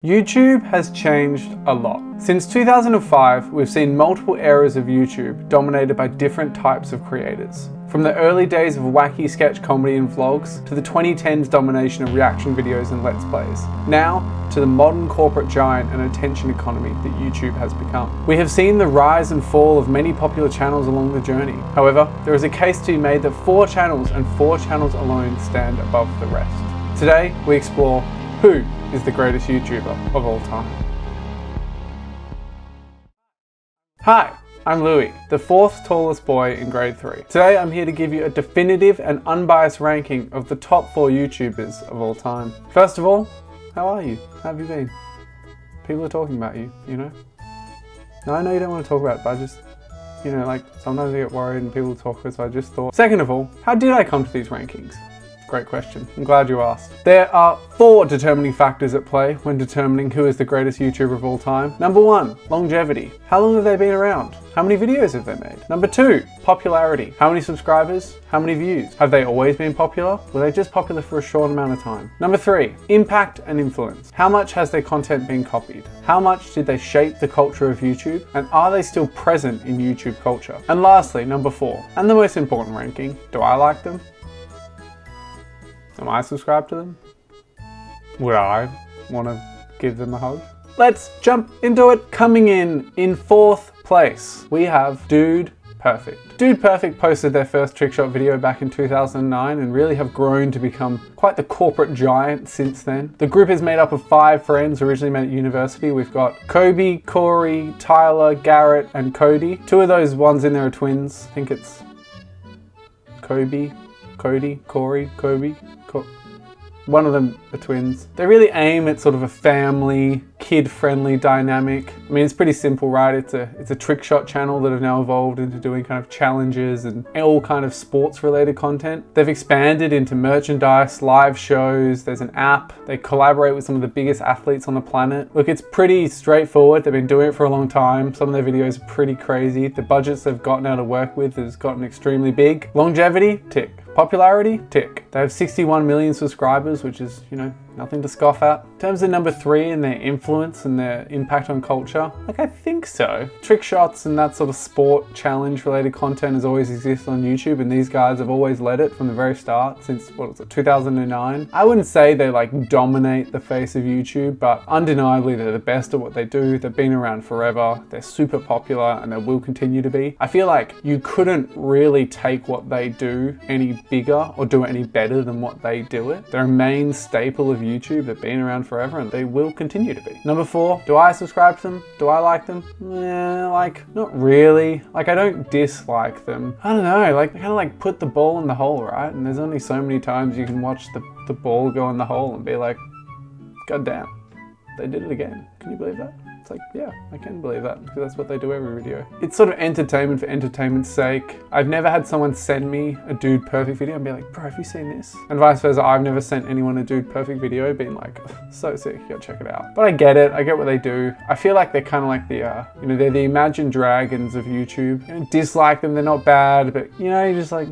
YouTube has changed a lot. Since 2005, we've seen multiple eras of YouTube dominated by different types of creators. From the early days of wacky sketch comedy and vlogs, to the 2010s domination of reaction videos and Let's Plays, now to the modern corporate giant and attention economy that YouTube has become. We have seen the rise and fall of many popular channels along the journey. However, there is a case to be made that 4 channels and 4 channels alone stand above the rest. Today, we explore who is the greatest YouTuber of all time. Hi, I'm Louis, the 4th tallest boy in grade 3. Today I'm here to give you a definitive and unbiased ranking of the top 4 YouTubers of all time. First of all, how are you? How have you been? People are talking about you, you know? Now I know you don't want to talk about it, but I just, you know, like sometimes I get worried and people talk about it, so I just thought. Second of all, how did I come to these rankings? Great question. I'm glad you asked. There are 4 determining factors at play when determining who is the greatest YouTuber of all time. Number 1, longevity. How long have they been around? How many videos have they made? Number 2, popularity. How many subscribers? How many views? Have they always been popular? Were they just popular for a short amount of time? Number 3, impact and influence. How much has their content been copied? How much did they shape the culture of YouTube? And are they still present in YouTube culture? And lastly, number 4, and the most important ranking, do I like them? Am I subscribed to them? Would I want to give them a hug? Let's jump into it. Coming in 4th place, we have Dude Perfect. Dude Perfect posted their first trick shot video back in 2009 and really have grown to become quite the corporate giant since then. The group is made up of 5 friends originally met at university. We've got Kobe, Corey, Tyler, Garrett, and Cody. 2 of those ones in there are twins. I think it's Kobe, Cody, Corey, Kobe. One of them are twins. They really aim at sort of a family, kid-friendly dynamic. I mean, it's pretty simple, right? It's a trick shot channel that have now evolved into doing kind of challenges and all kind of sports-related content. They've expanded into merchandise, live shows, there's an app. They collaborate with some of the biggest athletes on the planet. Look, it's pretty straightforward. They've been doing it for a long time. Some of their videos are pretty crazy. The budgets they've gotten out to work with has gotten extremely big. Longevity, tick. Popularity, tick. They have 61 million subscribers, which is, you know, nothing to scoff at. In terms of number 3 and their influence and their impact on culture, like I think so. Trick shots and that sort of sport challenge related content has always existed on YouTube, and these guys have always led it from the very start since, what was it, 2009. I wouldn't say they like dominate the face of YouTube, but undeniably they're the best at what they do. They've been around forever. They're super popular and they will continue to be. I feel like you couldn't really take what they do any bigger or do it any better than what they do it. They're a main staple of YouTube. They've been around forever and they will continue to be. Number 4, do I subscribe to them? Do I like them? Like, not really. Like, I don't dislike them. I don't know, like, kind of like put the ball in the hole, right? And there's only so many times you can watch the ball go in the hole and be like, God damn, they did it again. Can you believe that? It's like, yeah, I can believe that, because that's what they do every video. It's sort of entertainment for entertainment's sake. I've never had someone send me a Dude Perfect video and be like, bro, have you seen this? And vice versa, I've never sent anyone a Dude Perfect video being like, so sick, you gotta check it out. But I get it, I get what they do. I feel like they're kind of like the, you know, they're the Imagine Dragons of YouTube. You don't dislike them, they're not bad, but you know, you're just like,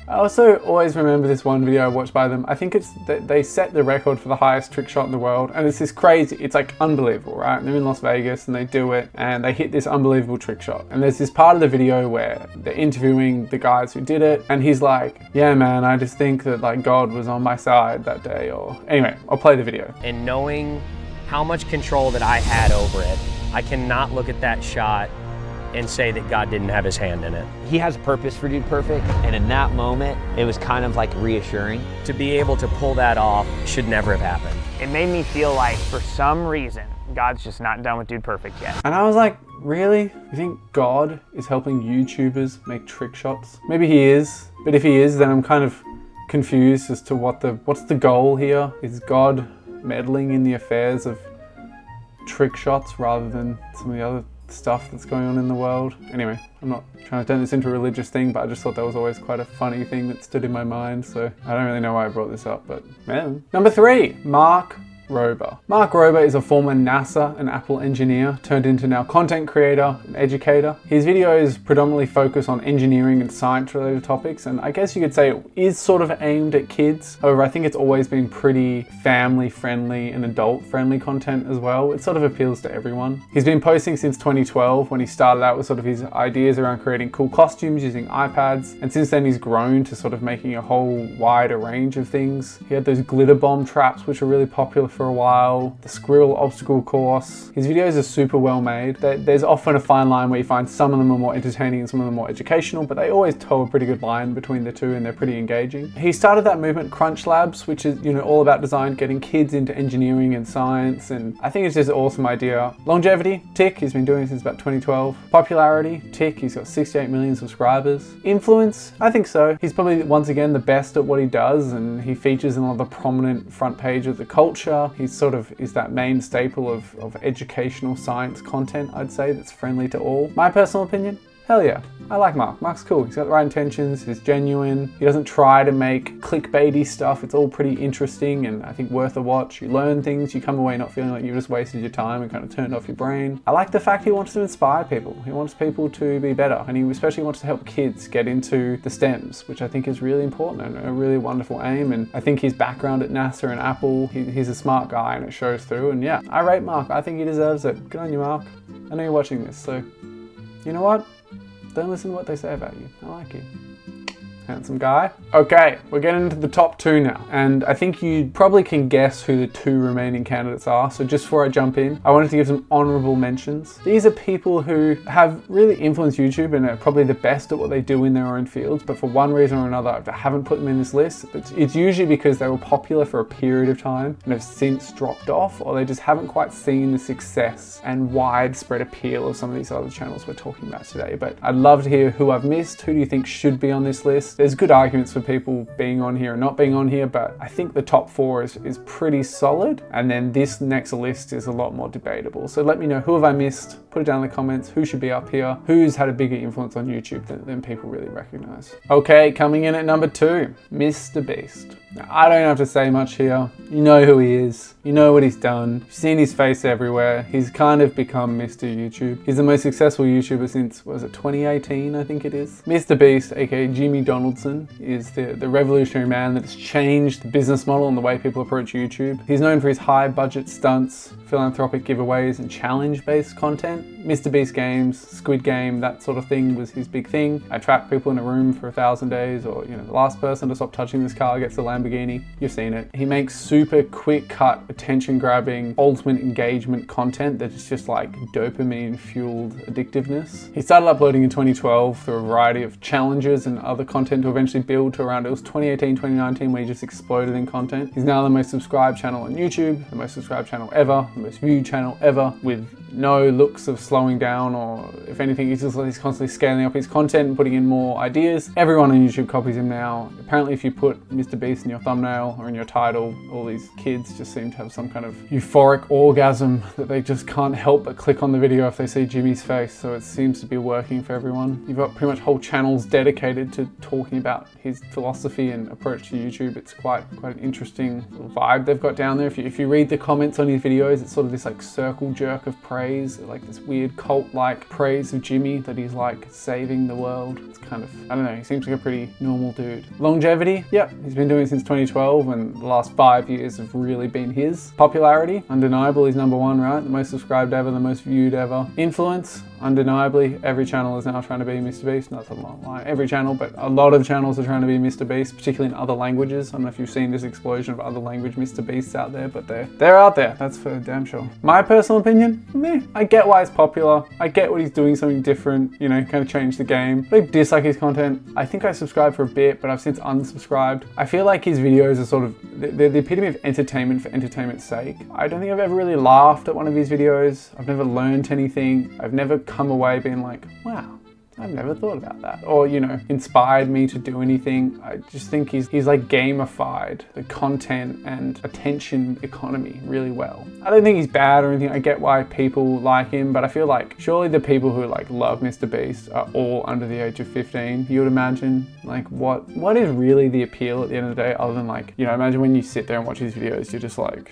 I also always remember this one video I watched by them. I think it's that they set the record for the highest trick shot in the world, and it's this crazy, it's like unbelievable, right? They're in Las Vegas and they do it and they hit this unbelievable trick shot. And there's this part of the video where they're interviewing the guys who did it, and he's like, yeah man, I just think that like God was on my side that day, or anyway, I'll play the video. And knowing how much control that I had over it, I cannot look at that shot and say that God didn't have his hand in it. He has a purpose for Dude Perfect, and in that moment, it was kind of like reassuring. To be able to pull that off should never have happened. It made me feel like, for some reason, God's just not done with Dude Perfect yet. And I was like, really? You think God is helping YouTubers make trick shots? Maybe he is, but if he is, then I'm kind of confused as to what's the goal here? Is God meddling in the affairs of trick shots rather than some of the other stuff that's going on in the world? Anyway, I'm not trying to turn this into a religious thing, but I just thought that was always quite a funny thing that stood in my mind, so I don't really know why I brought this up, but man. Number 3, Mark Rober. Mark Rober is a former NASA and Apple engineer turned into now content creator and educator. His videos predominantly focus on engineering and science related topics, and I guess you could say it is sort of aimed at kids. However, I think it's always been pretty family friendly and adult friendly content as well. It sort of appeals to everyone. He's been posting since 2012 when he started out with sort of his ideas around creating cool costumes using iPads, and since then he's grown to sort of making a whole wider range of things. He had those glitter bomb traps which were really popular for a while, the squirrel obstacle course. His videos are super well made. There's often a fine line where you find some of them are more entertaining and some of them more educational, but they always toe a pretty good line between the two and they're pretty engaging. He started that movement Crunch Labs, which is, you know, all about design, getting kids into engineering and science, and I think it's just an awesome idea. Longevity, tick, he's been doing it since about 2012. Popularity, tick, he's got 68 million subscribers. Influence, I think so. He's probably once again the best at what he does, and he features in a lot of the prominent front page of the culture. He's sort of is that main staple of educational science content, I'd say, that's friendly to all. My personal opinion, hell yeah, I like Mark. Mark's cool. He's got the right intentions, he's genuine. He doesn't try to make clickbaity stuff. It's all pretty interesting and I think worth a watch. You learn things, you come away not feeling like you've just wasted your time and kind of turned off your brain. I like the fact he wants to inspire people. He wants people to be better, and he especially wants to help kids get into the STEMs, which I think is really important and a really wonderful aim. And I think his background at NASA and Apple, he's a smart guy and it shows through. And yeah, I rate Mark. I think he deserves it. Good on you, Mark. I know you're watching this, so you know what? Don't listen to what they say about you. I like you. Handsome guy. Okay, we're getting into the top two now, and I think you probably can guess who the two remaining candidates are. So just before I jump in, I wanted to give some honourable mentions. These are people who have really influenced YouTube and are probably the best at what they do in their own fields, but for one reason or another, I haven't put them in this list. It's usually because they were popular for a period of time and have since dropped off, or they just haven't quite seen the success and widespread appeal of some of these other channels we're talking about today. But I'd love to hear who I've missed. Who do you think should be on this list? There's good arguments for people being on here and not being on here, but I think the top four is pretty solid. And then this next list is a lot more debatable. So let me know, who have I missed? Put it down in the comments. Who should be up here? Who's had a bigger influence on YouTube than people really recognize? Okay, coming in at number 2, mrbeast. Now, I don't have to say much here. You know who he is. You know what he's done. You've seen his face everywhere. He's kind of become Mr. YouTube. He's the most successful YouTuber since, was it 2018, I think it is? mrbeast, aka Jimmy Donaldson, is the revolutionary man that has changed the business model and the way people approach YouTube. He's known for his high budget stunts, philanthropic giveaways, and challenge-based content. mrbeast games, Squid Game, that sort of thing was his big thing. I trap people in a room for 1,000 days, or, you know, the last person to stop touching this car gets the Lamborghini. You've seen it. He makes super quick cut, attention grabbing, ultimate engagement content that is just like dopamine fueled addictiveness. He started uploading in 2012 through a variety of challenges and other content to eventually build to around, it was 2018, 2019 where he just exploded in content. He's now the most subscribed channel on YouTube, the most subscribed channel ever, the most viewed channel ever, with no looks of slowing down, or if anything, he's constantly scaling up his content and putting in more ideas. Everyone on YouTube copies him now. Apparently if you put mrbeast in your thumbnail or in your title, all these kids just seem to have some kind of euphoric orgasm that they just can't help but click on the video if they see Jimmy's face. So it seems to be working for everyone. You've got pretty much whole channels dedicated to talking about his philosophy and approach to YouTube. It's quite an interesting little vibe they've got down there. If you read the comments on his videos, it's sort of this like circle jerk of praise, like this weird cult-like praise of Jimmy that he's like saving the world. It's kind of, I don't know, he seems like a pretty normal dude. Longevity, yep, he's been doing it since 2012 and the last 5 years have really been his. Popularity, undeniable, he's number 1, right? The most subscribed ever, the most viewed ever. Influence, undeniably, every channel is now trying to be mrbeast. Not a lot, like every channel, but a lot of channels are trying to be mrbeast, particularly in other languages. I don't know if you've seen this explosion of other language mrbeasts out there, but they're out there, that's for damn sure. My personal opinion, meh. I get why it's popular. I get what he's doing something different, you know, kind of change the game. I dislike his content. I think I subscribed for a bit, but I've since unsubscribed. I feel like his videos are sort of, they're the epitome of entertainment for entertainment's sake. I don't think I've ever really laughed at one of his videos. I've never learned anything. I've never come away being like, wow, I've never thought about that. Or, you know, inspired me to do anything. I just think he's like gamified the content and attention economy really well. I don't think he's bad or anything. I get why people like him, but I feel like surely the people who like love mrbeast are all under the age of 15. You would imagine, like, what is really the appeal at the end of the day, other than like, you know, imagine when you sit there and watch his videos, you're just like,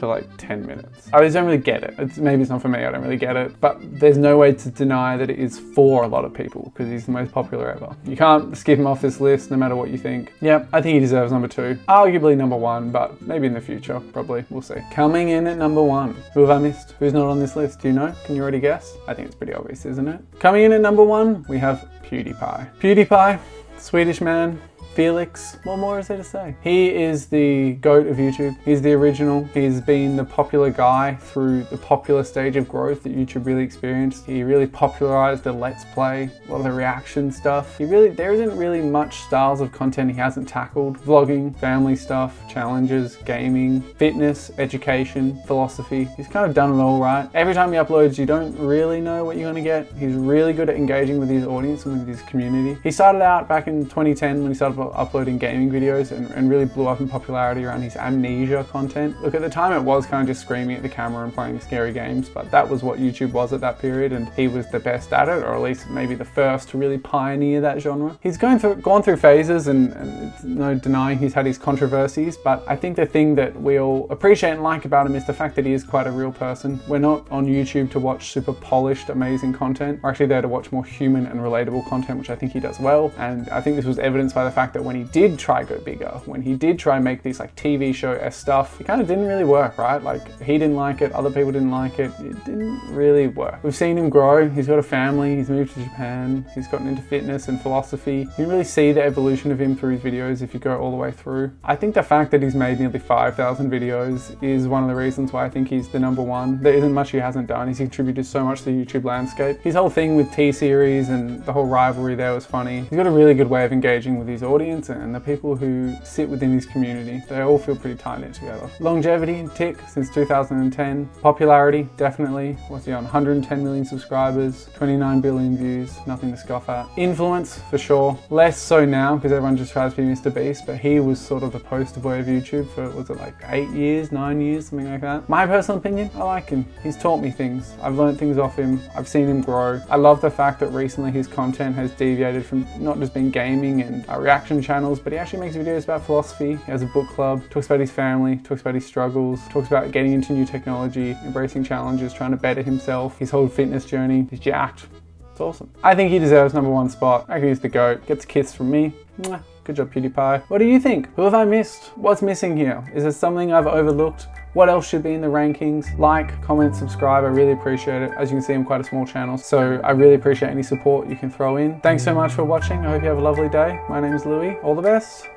for like 10 minutes. I just don't really get it. Maybe it's not for me, I don't really get it, but there's no way to deny that it is for a lot of people because he's the most popular ever. You can't skip him off this list no matter what you think. Yep, I think he deserves number 2. Arguably number 1, but maybe in the future, probably, we'll see. Coming in at number 1, who have I missed? Who's not on this list? Do you know? Can you already guess? I think it's pretty obvious, isn't it? Coming in at number 1, we have PewDiePie. PewDiePie, Swedish man, Felix, what more is there to say? He is the GOAT of YouTube. He's the original. He's been the popular guy through the popular stage of growth that YouTube really experienced. He really popularized the Let's Play, a lot of the reaction stuff. There isn't really much styles of content he hasn't tackled. Vlogging, family stuff, challenges, gaming, fitness, education, philosophy. He's kind of done it all right. Every time he uploads, you don't really know what you're gonna get. He's really good at engaging with his audience and with his community. He started out back in 2010 when he started uploading gaming videos and really blew up in popularity around his amnesia content. Look, at the time it was kind of just screaming at the camera and playing scary games, but that was what YouTube was at that period, and he was the best at it, or at least maybe the first to really pioneer that genre. He's gone through phases, and it's no denying he's had his controversies, but I think the thing that we all appreciate and like about him is the fact that he is quite a real person. We're not on YouTube to watch super polished, amazing content. We're actually there to watch more human and relatable content, which I think he does well, and I think this was evidenced by the fact that when he did try go bigger, when he did try make these like TV show-esque stuff, it kind of didn't really work, right? Like, he didn't like it, other people didn't like it, it didn't really work. We've seen him grow, he's got a family, he's moved to Japan, he's gotten into fitness and philosophy. You can really see the evolution of him through his videos if you go all the way through. I think the fact that he's made nearly 5,000 videos is one of the reasons why I think he's the number 1. There isn't much he hasn't done. He's contributed so much to the YouTube landscape. His whole thing with T-Series and the whole rivalry there was funny. He's got a really good way of engaging with his audience and the people who sit within his community. They all feel pretty tight-knit together. Longevity, tick, since 2010. Popularity, definitely. What's he on? 110 million subscribers, 29 billion views, nothing to scoff at. Influence, for sure. Less so now, because everyone just tries to be MrBeast, but he was sort of the poster boy of YouTube for, was it like 8 years, 9 years, something like that. My personal opinion, I like him. He's taught me things. I've learned things off him. I've seen him grow. I love the fact that recently his content has deviated from not just being gaming and reaction channels, but he actually makes videos about philosophy. He has a book club, talks about his family, talks about his struggles, talks about getting into new technology, embracing challenges, trying to better himself, his whole fitness journey. He's jacked. It's awesome. I think he deserves number 1 spot. I reckon he's the GOAT. Gets a kiss from me. Mwah. Good job, PewDiePie. What do you think? Who have I missed? What's missing here? Is there something I've overlooked? What else should be in the rankings? Like, comment, subscribe. I really appreciate it. As you can see, I'm quite a small channel, so I really appreciate any support you can throw in. Thanks so much for watching. I hope you have a lovely day. My name is Louis. All the best.